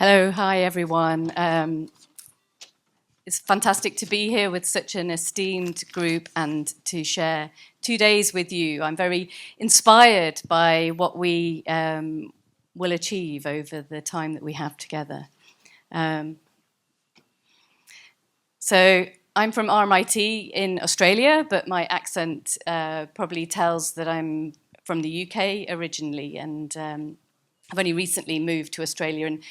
Hello, hi everyone. It's fantastic to be here with such an esteemed group and to share 2 days with you. I'm very inspired by what we will achieve over the time that we have together. So I'm from RMIT in Australia, but my accent probably tells that I'm from the UK originally, and I've only recently moved to Australia, and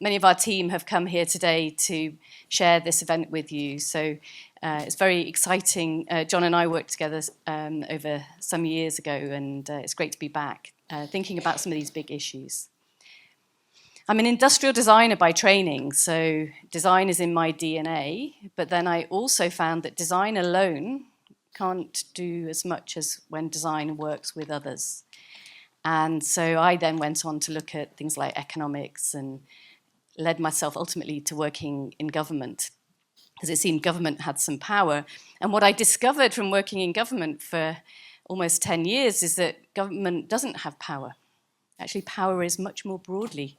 many of our team have come here today to share this event with you. So it's very exciting. John and I worked together over some years ago, and it's great to be back thinking about some of these big issues. I'm an industrial designer by training, so design is in my DNA, but then I also found that design alone can't do as much as when design works with others. And so I then went on to look at things like economics and led myself ultimately to working in government, because it seemed government had some power. And what I discovered from working in government for almost 10 years is that government doesn't have power. Actually, power is much more broadly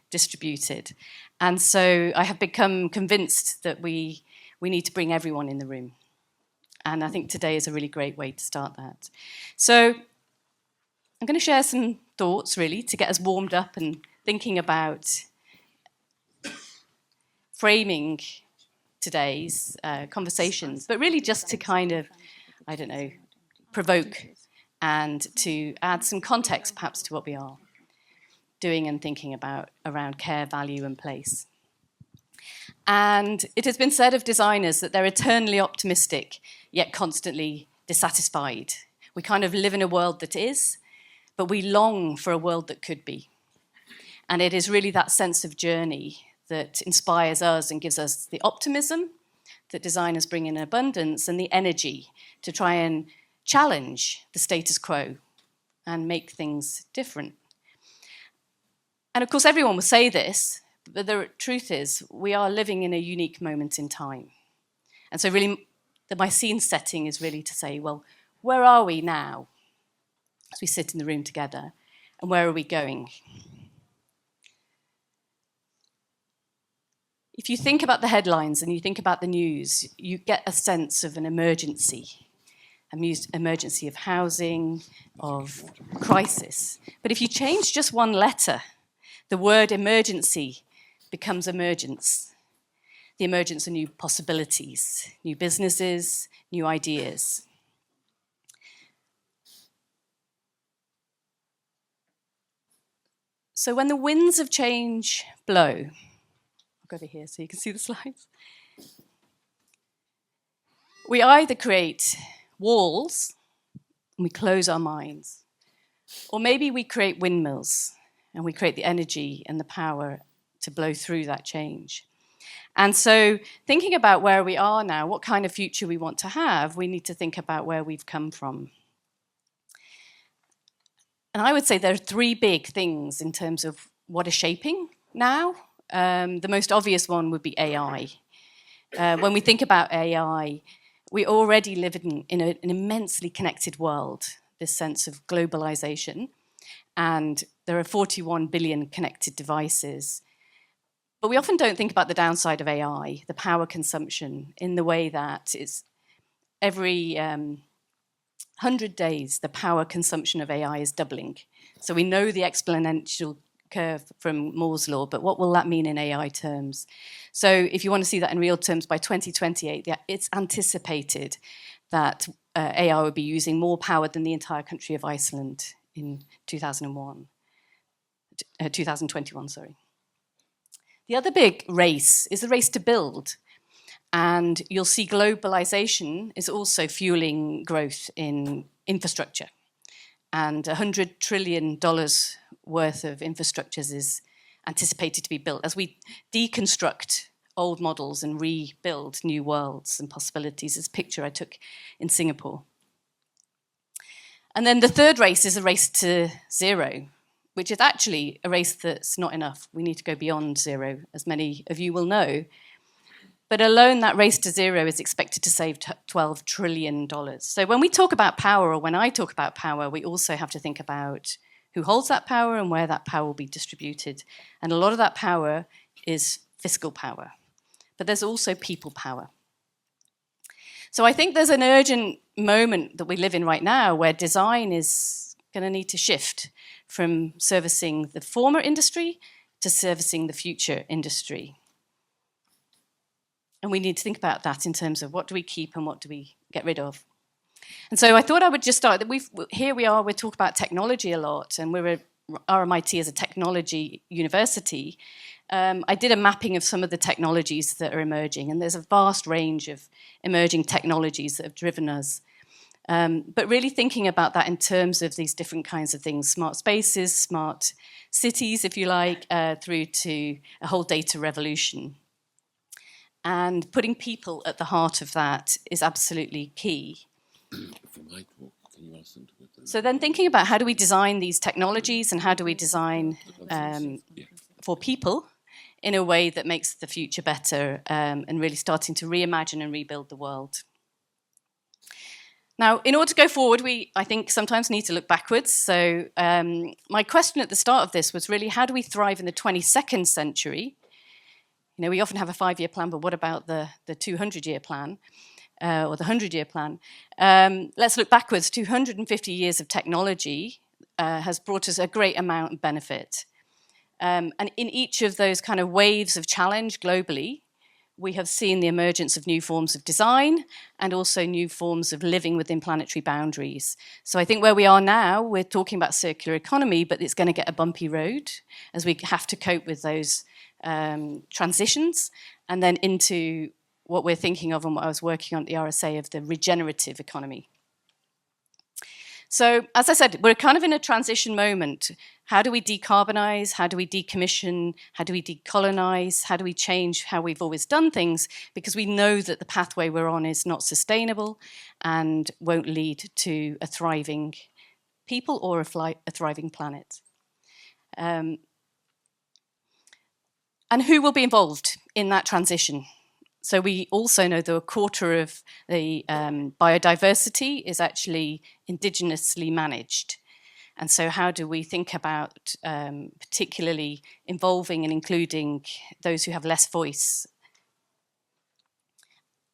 distributed. And so I have become convinced that we need to bring everyone in the room. And I think today is a really great way to start that. So I'm going to share some thoughts, really, to get us warmed up and thinking about framing today's conversations, but really just to kind of, I don't know, provoke and to add some context, perhaps, to what we are doing and thinking about around care, value, and place. And it has been said of designers that they're eternally optimistic, yet constantly dissatisfied. We kind of live in a world that is, but we long for a world that could be. And it is really that sense of journey that inspires us and gives us the optimism that designers bring in abundance and the energy to try and challenge the status quo and make things different. And of course, everyone will say this, but the truth is we are living in a unique moment in time. And so really, my scene setting is really to say, well, where are we now as we sit in the room together, and where are we going? If you think about the headlines and you think about the news, you get a sense of an emergency of housing, of crisis. But if you change just one letter, the word emergency becomes emergence. The emergence of new possibilities, new businesses, new ideas. So when the winds of change blow, I'll go over here so you can see the slides. We either create walls and we close our minds, or maybe we create windmills and we create the energy and the power to blow through that change. And so thinking about where we are now, what kind of future we want to have, we need to think about where we've come from. And I would say there are three big things in terms of what is shaping now. The most obvious one would be AI. When we think about AI, we already live in an immensely connected world, this sense of globalization. And there are 41 billion connected devices. But we often don't think about the downside of AI, the power consumption, in the way that it's every 100 days, the power consumption of AI is doubling. So we know the exponential curve from Moore's law, but what will that mean in AI terms? So if you want to see that in real terms, by 2028, it's anticipated that AI will be using more power than the entire country of Iceland in 2021, sorry. The other big race is the race to build. And you'll see globalization is also fueling growth in infrastructure. And $100 trillion worth of infrastructures is anticipated to be built as we deconstruct old models and rebuild new worlds and possibilities. This picture I took in Singapore. And then the third race is a race to zero, which is actually a race that's not enough. We need to go beyond zero, as many of you will know. But alone, that race to zero is expected to save $12 trillion. So when we talk about power, or when I talk about power, we also have to think about who holds that power and where that power will be distributed. And a lot of that power is fiscal power. But there's also people power. So I think there's an urgent moment that we live in right now where design is going to need to shift from servicing the former industry to servicing the future industry. And we need to think about that in terms of what do we keep and what do we get rid of. And so I thought I would just start. Here we are, we talk about technology a lot, and RMIT is a technology university. I did a mapping of some of the technologies that are emerging, and there's a vast range of emerging technologies that have driven us. But really thinking about that in terms of these different kinds of things, smart spaces, smart cities, if you like, through to a whole data revolution. And putting people at the heart of that is absolutely key. So then thinking about how do we design these technologies and how do we design for people in a way that makes the future better, and really starting to reimagine and rebuild the world. Now, in order to go forward, I think, sometimes need to look backwards. So my question at the start of this was really, how do we thrive in the 22nd century? You know, we often have a 5-year plan, but what about the 200-year plan or the 100-year plan? Let's look backwards. 250 years of technology has brought us a great amount of benefit. And in each of those kind of waves of challenge globally, we have seen the emergence of new forms of design and also new forms of living within planetary boundaries. So I think where we are now, we're talking about circular economy, but it's going to get a bumpy road as we have to cope with those transitions, and then into what we're thinking of and what I was working on at the RSA of the regenerative economy. So, as I said, we're kind of in a transition moment. How do we decarbonize? How do we decommission? How do we decolonize? How do we change how we've always done things? Because we know that the pathway we're on is not sustainable and won't lead to a thriving people or a thriving planet. And who will be involved in that transition? So we also know that a quarter of the biodiversity is actually indigenously managed. And so how do we think about particularly involving and including those who have less voice?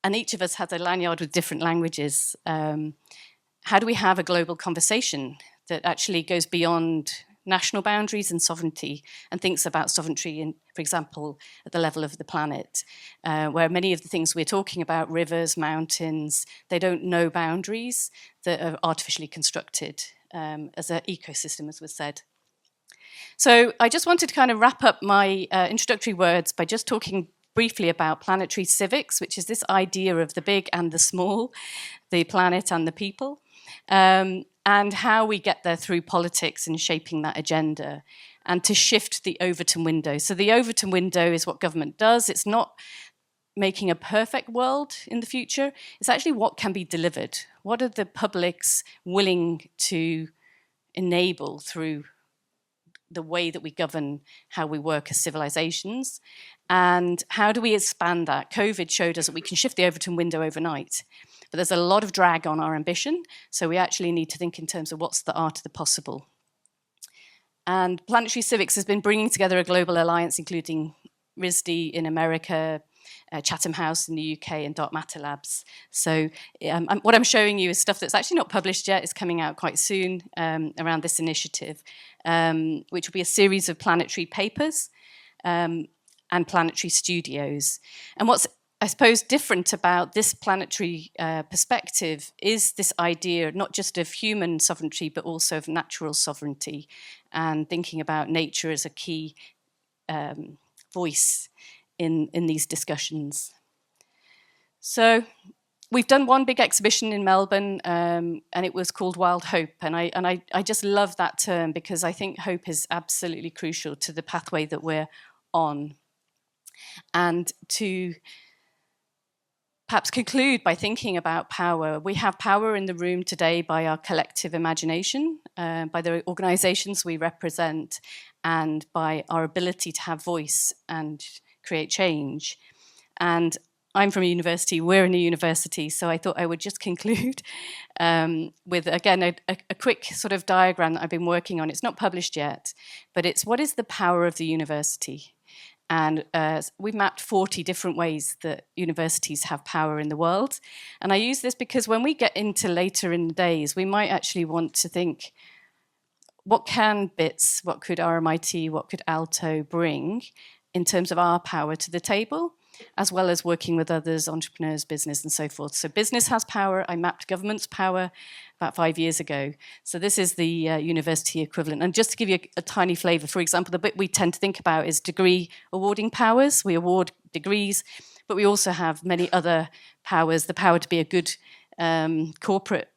And each of us has a lanyard with different languages. How do we have a global conversation that actually goes beyond national boundaries and sovereignty, and thinks about sovereignty, in, for example, at the level of the planet, where many of the things we're talking about, rivers, mountains, they don't know boundaries that are artificially constructed as an ecosystem, as was said. So I just wanted to kind of wrap up my introductory words by just talking briefly about planetary civics, which is this idea of the big and the small, the planet and the people. And how we get there through politics and shaping that agenda, and to shift the Overton window. So the Overton window is what government does. It's not making a perfect world in the future. It's actually what can be delivered. What are the publics willing to enable through the way that we govern how we work as civilizations? And how do we expand that? COVID showed us that we can shift the Overton window overnight. But there's a lot of drag on our ambition, so we actually need to think in terms of what's the art of the possible. And Planetary Civics has been bringing together a global alliance, including BITSDES in America, Chatham House in the UK, and Dark Matter Labs. So what I'm showing you is stuff that's actually not published yet. It's coming out quite soon around this initiative, which will be a series of planetary papers and planetary studios. And what's, I suppose, different about this planetary perspective is this idea not just of human sovereignty, but also of natural sovereignty, and thinking about nature as a key voice in these discussions. So we've done one big exhibition in Melbourne, and it was called Wild Hope. And I just love that term, because I think hope is absolutely crucial to the pathway that we're on. And to perhaps conclude by thinking about power. We have power in the room today by our collective imagination, by the organizations we represent, and by our ability to have voice and create change. And I'm from a university, we're in a university, so I thought I would just conclude with, again, a quick sort of diagram that I've been working on. It's not published yet, but it's what is the power of the university? And we've mapped 40 different ways that universities have power in the world. And I use this because when we get into later in the days, we might actually want to think, what can BITS, what could RMIT, what could Aalto bring in terms of our power to the table, as well as working with others, entrepreneurs, business, and so forth. So business has power. I mapped government's power about 5 years ago. So this is the university equivalent. And just to give you a tiny flavour, for example, the bit we tend to think about is degree awarding powers. We award degrees, but we also have many other powers, the power to be a good corporate,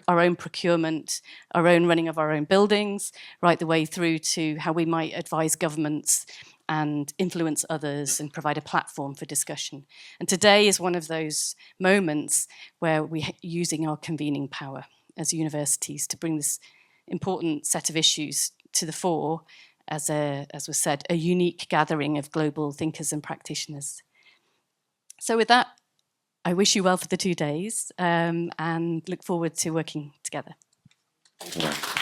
our own procurement, our own running of our own buildings, right the way through to how we might advise governments and influence others and provide a platform for discussion. And today is one of those moments where we're using our convening power as universities to bring this important set of issues to the fore as was said, a unique gathering of global thinkers and practitioners. So with that, I wish you well for the 2 days and look forward to working together. Thank you.